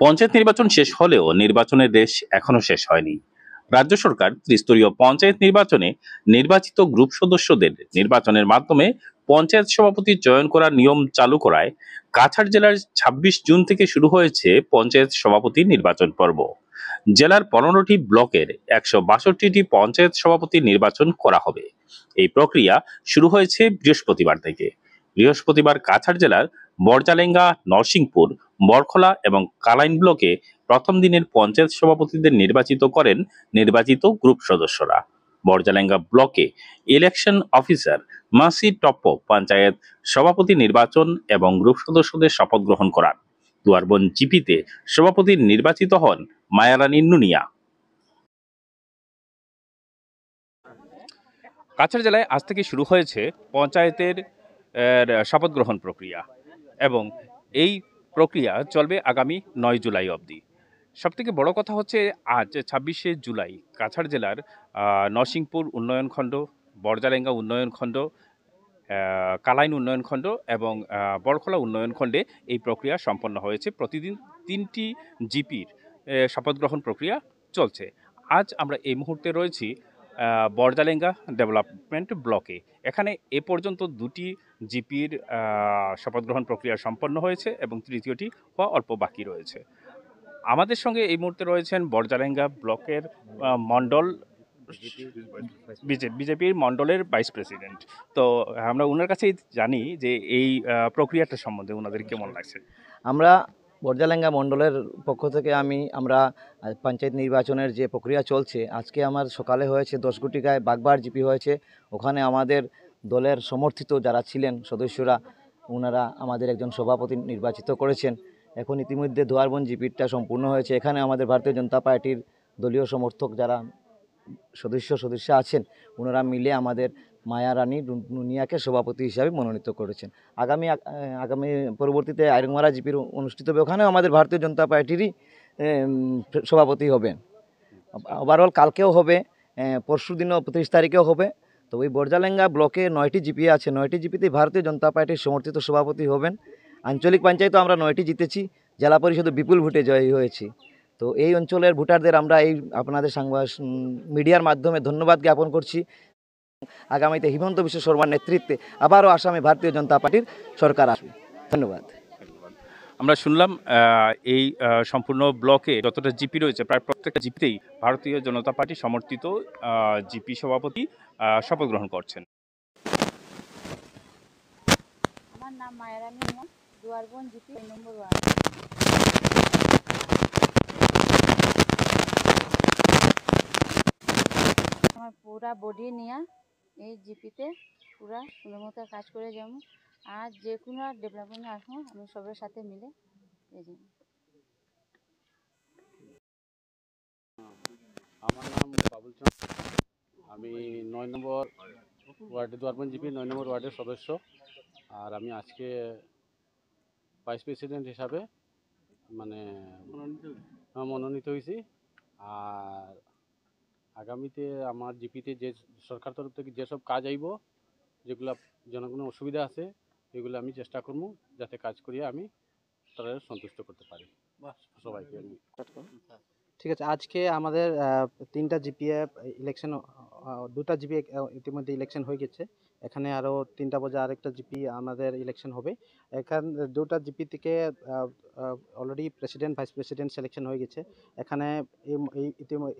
পঞ্চায়েত নির্বাচন শেষ হলেও নির্বাচনের রেশ এখনো শেষ হয়নি। রাজ্য সরকার ত্রিস্তরীয় পঞ্চায়েত নির্বাচনে নির্বাচিত গ্রুপ সদস্যদের নির্বাচনের মাধ্যমে পঞ্চায়েত সভাপতি চয়ন করার নিয়ম চালু করায় কাছাড় জেলার ২৬ জুন থেকে শুরু হয়েছে পঞ্চায়েত সভাপতি নির্বাচন পর্ব। জেলার ১৫টি ব্লকের ১৬২টি পঞ্চায়েত সভাপতি নির্বাচন করা হবে। এই প্রক্রিয়া শুরু হয়েছে বৃহস্পতিবার থেকে। বৃহস্পতিবার কাছাড় জেলার বড়জালেঙ্গা, নরসিংপুর, বরখলা এবং কালাইন ব্লকে প্রথম দিনের পঞ্চায়েত সভাপতিদের নির্বাচিত করেন নির্বাচিত গ্রুপ সদস্যরা। বড়জালেঙ্গা ব্লকে ইলেকশন অফিসার মাসি টপ্পো পঞ্চায়েত সভাপতি নির্বাচন এবং গ্রুপ সদস্যদের শপথ গ্রহণ করান। দুয়ারবন জিপিতে সভাপতি নির্বাচিত হন মায়ারানী নুনিয়া। কাছাড় জেলায় আজ থেকে শুরু হয়েছে পঞ্চায়েতের শপথ গ্রহণ প্রক্রিয়া এবং এই প্রক্রিয়া চলবে আগামী ৯ জুলাই অবধি। সবথেকে বড় কথা হচ্ছে আজ ২৬শে জুলাই কাছাড় জেলার নরসিংপুর উন্নয়ন খণ্ড, বড়জালেঙ্গা উন্নয়ন খণ্ড, কালাইন উন্নয়ন খণ্ড এবং বড়খলা উন্নয়ন খণ্ডে এই প্রক্রিয়া সম্পন্ন হয়েছে। প্রতিদিন ৩টি জিপির শপথ গ্রহণ প্রক্রিয়া চলছে। আজ আমরা এই মুহূর্তে রয়েছি বড়জালেঙ্গা ডেভেলপমেন্ট ব্লকে। এখানে এ পর্যন্ত ২টি জিপির শপথ গ্রহণ প্রক্রিয়া সম্পন্ন হয়েছে এবং তৃতীয়টি হওয়া অল্প বাকি রয়েছে। আমাদের সঙ্গে এই মুহূর্তে রয়েছেন বড়জালেঙ্গা ব্লকের মণ্ডল বিজেপির মণ্ডলের ভাইস প্রেসিডেন্ট। তো আমরা ওনার কাছেই জানি যে এই প্রক্রিয়াটা সম্বন্ধে ওনাদের কেমন লাগছে। আমরা বড়জালেঙ্গা মণ্ডলের পক্ষ থেকে আমরা পঞ্চায়েত নির্বাচনের যে প্রক্রিয়া চলছে, আজকে আমার সকালে হয়েছে ১০ গুটিকায় বাগবার জিপি হয়েছে। ওখানে আমাদের দলের সমর্থিত যারা ছিলেন সদস্যরা, ওনারা আমাদের একজন সভাপতি নির্বাচিত করেছেন। এখন ইতিমধ্যে দুয়ারবন জিপিটা সম্পূর্ণ হয়েছে। এখানে আমাদের ভারতীয় জনতা পার্টির দলীয় সমর্থক যারা সদস্য আছেন, ওনারা মিলে আমাদের মায়ারানী নুনিয়াকে সভাপতি হিসাবে মনোনীত করেছেন। আগামী পরবর্তীতে আইরংমারা জিপির অনুষ্ঠিত হবে, ওখানেও আমাদের ভারতীয় জনতা পার্টিরই সভাপতি হবেন। ওভারঅল কালকেও হবে, পরশু দিনও ২৫ তারিখেও হবে। তো ওই বড়জালেঙ্গা ব্লকে ৯টি জিপি আছে, 9টি জিপিতে ভারতীয় জনতা পার্টির সমর্থিত সভাপতি হবেন। আঞ্চলিক পঞ্চায়েতও আমরা 9টি জিতেছি, জেলা পরিষদে বিপুল ভোটে জয়ী হয়েছি। তো এই অঞ্চলের ভোটারদের আমরা এই আপনাদের মিডিয়ার মাধ্যমে ধন্যবাদ জ্ঞাপন করছি। আগামীতে হিমন্ত বিশ্ব শর্মার নেতৃত্বে আবারও আসামে ভারতীয় জনতা পার্টির সরকার আসবে। ধন্যবাদ। আমরা শুনলাম এই সম্পূর্ণ ব্লকে যতটা জিপি রয়েছে প্রায় প্রত্যেকটা জিপিতেই ভারতীয় জনতা পার্টি সমর্থিত জিপি সভাপতি শপথ গ্রহণ করছেন। আমার নাম মায়ারানী নুনিয়া, দুয়ারবন জিপি নম্বর 1। আমার পুরা বডি নিয়ে এই জিপিতে পুরা সুন্দর মতো কাজ করে যাব। আর যে কোনো ডেভেলপমেন্ট আসবো আমি সবার সাথে মিলে এই জন্য। আমার নাম বাবুল চন্দ্র, আমি ৯ নম্বর ওয়ার্ডে দুয়ারবন জিপি ৯ নম্বর ওয়ার্ডের সদস্য। আর আমি আজকে ভাইস প্রেসিডেন্ট হিসাবে মনোনীত হয়েছি। আর আগামীতে আমার জিপিতে যে সরকার তরফ থেকে যেসব কাজ আইব, যেগুলো জনগণের অসুবিধা আছে, এগুলো আমি চেষ্টা করব যাতে কাজ করিয়ে আমি তারা সন্তুষ্ট করতে পারি সবাইকে। আমি ঠিক আছে, আজকে আমাদের 3টা জিপিএ ইলেকশন, 2টা জিপি ইতিমধ্যে ইলেকশন হয়ে গেছে। এখানে আরও 3টা বাজে আরেকটা জিপি আমাদের ইলেকশন হবে। এখানে 2টা জিপি থেকে already president vice president selection হয়ে গেছে। এখানে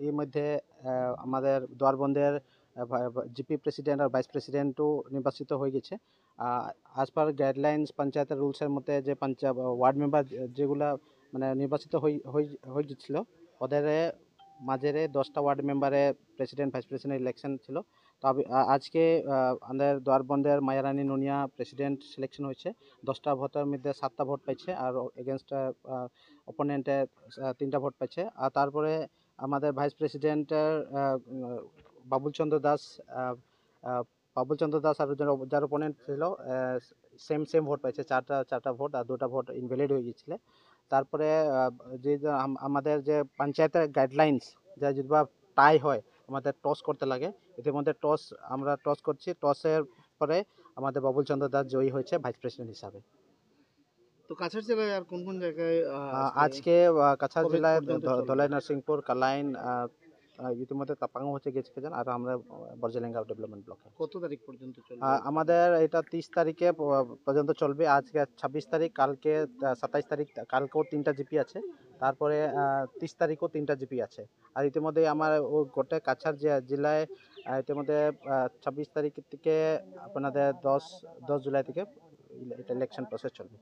এই মধ্যে আমাদের দুয়ারবন্দের জিপি প্রেসিডেন্ট আর ভাইস প্রেসিডেন্টও নির্বাচিত হয়ে গেছে। আজ পার গাইডলাইন্স পঞ্চায়েতের রুলসের মধ্যে যে ওয়ার্ড মেম্বার যেগুলা নির্বাচিত হয়ে গেছিলো, ওদের মাঝে 10টা ওয়ার্ড মেম্বারে প্রেসিডেন্ট ভাইস প্রেসিডেন্ট ইলেকশন ছিল। তো আজকে আমাদের দুয়ারবন্দের মায়ারানী নুনিয়া প্রেসিডেন্ট সিলেকশন হয়েছে। 10টা ভোটের মধ্যে 7টা ভোট পাইছে আর এগেনস্ট অপোনেন্টে 3টা ভোট পাইছে। আর তারপরে আমাদের ভাইস প্রেসিডেন্টের বাবুল চন্দ্র দাস আর যার অপোনেন্ট ছিল সেম ভোট পাইছে, 4টা ভোট, আর 2টা ভোট ইনভ্যালিড হয়ে গিয়েছিল। তারপরে যে আমাদের যে পঞ্চায়েতের গাইডলাইন্স যা যদি টাই হয় আমাদের টস করতে লাগে, ইতিমধ্যে আমরা টস করছি। টসের পরে আমাদের বাবুল চন্দ্র দাস জয়ী হয়েছে ভাইস প্রেসিডেন্ট হিসাবে। তো কাছাড় জেলায় আর কোন কোন জায়গায় আজকে কাছাড় কবে জেলায় পর্যন্ত চলবে? ধলাই, নরসিংপুর, কালাইন, ইতিমধ্যে তাপাং হচ্ছে গেছে আর আমরা বর্জেলেঙ্গা ডেভেলপমেন্ট ব্লকে। কত তারিখ পর্যন্ত চলবে? আমাদের এটা 30 তারিখে পর্যন্ত চলবে। আজকে 26 তারিখ, কালকে 27 তারিখ, কালকেও 3টা জিপি আছে। তারপরে 30 তারিখও 3টা জিপি আছে। আর ইতিমধ্যে আমার ও গোটা কাছাড় জেলায় ইতিমধ্যে 26 তারিখ থেকে আপনাদের 10 জুলাই থেকে এটা ইলেকশন প্রসেস চলবে।